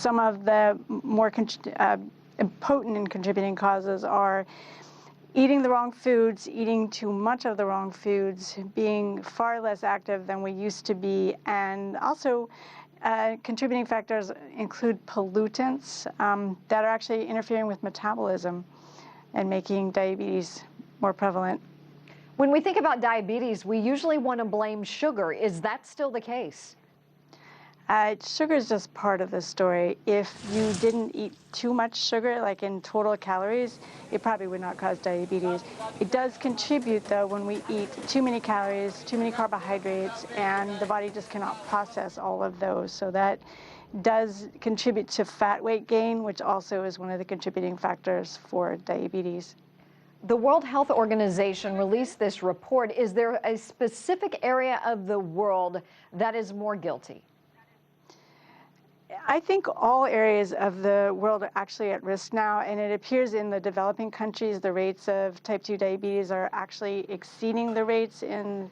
some of the more potent and contributing causes are eating the wrong foods, eating too much of the wrong foods, being far less active than we used to be, and also contributing factors include pollutants that are actually interfering with metabolism and making diabetes more prevalent. When we think about diabetes, we usually want to blame sugar. Is that still the case? Sugar is just part of the story. If you didn't eat too much sugar, like in total calories, it probably would not cause diabetes. It does contribute, though, when we eat too many calories, too many carbohydrates, and the body just cannot process all of those. So that does contribute to fat weight gain, which also is one of the contributing factors for diabetes. The World Health Organization released this report. Is there a specific area of the world that is more guilty? I think all areas of the world are actually at risk now, and it appears in the developing countries the rates of type 2 diabetes are actually exceeding the rates in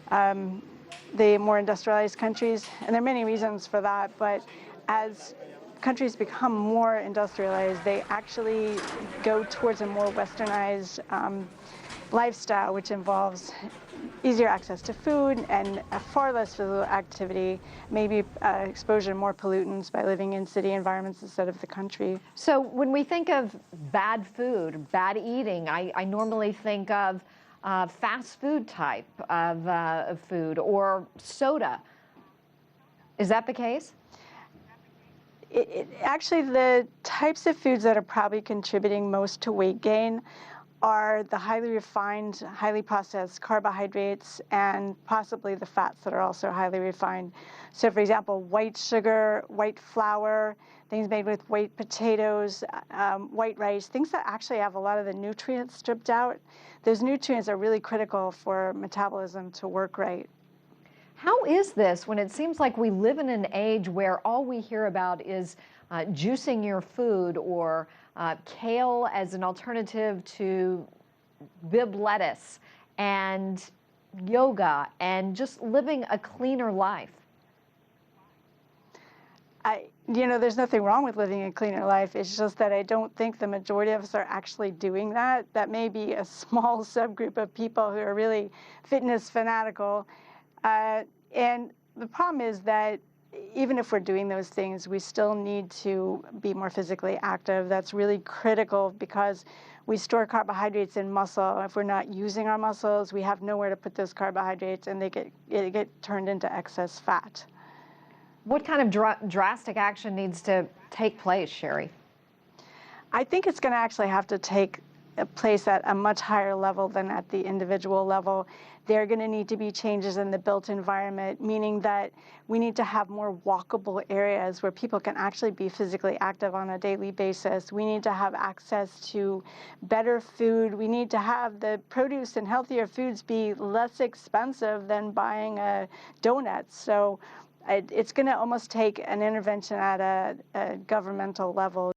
the more industrialized countries. And there are many reasons for that, but as countries become more industrialized, they actually go towards a more westernized lifestyle, which involves easier access to food and far less physical activity, maybe exposure to more pollutants by living in city environments instead of the country. So when we think of bad food, bad eating, I normally think of fast food type of food or soda. Is that the case? Actually, the types of foods that are probably contributing most to weight gain are the highly refined, highly processed carbohydrates and possibly the fats that are also highly refined. So for example, white sugar, white flour, things made with white potatoes, white rice, things that actually have a lot of the nutrients stripped out. Those nutrients are really critical for metabolism to work right. How is this when it seems like we live in an age where all we hear about is juicing your food or kale as an alternative to Bib lettuce and yoga and just living a cleaner life? There's nothing wrong with living a cleaner life. It's just that I don't think the majority of us are actually doing that. That may be a small subgroup of people who are really fitness fanatical. And the problem is that even if we're doing those things, we still need to be more physically active. That's really critical because we store carbohydrates in muscle. If we're not using our muscles, we have nowhere to put those carbohydrates, and they get turned into excess fat. What kind of drastic action needs to take place, Sherry? I think it's going to actually have to take place at a much higher level than at the individual level. There are going to need to be changes in the built environment, meaning that we need to have more walkable areas where people can actually be physically active on a daily basis. We need to have access to better food. We need to have the produce and healthier foods be less expensive than buying a donut. So it's going to almost take an intervention at a governmental level.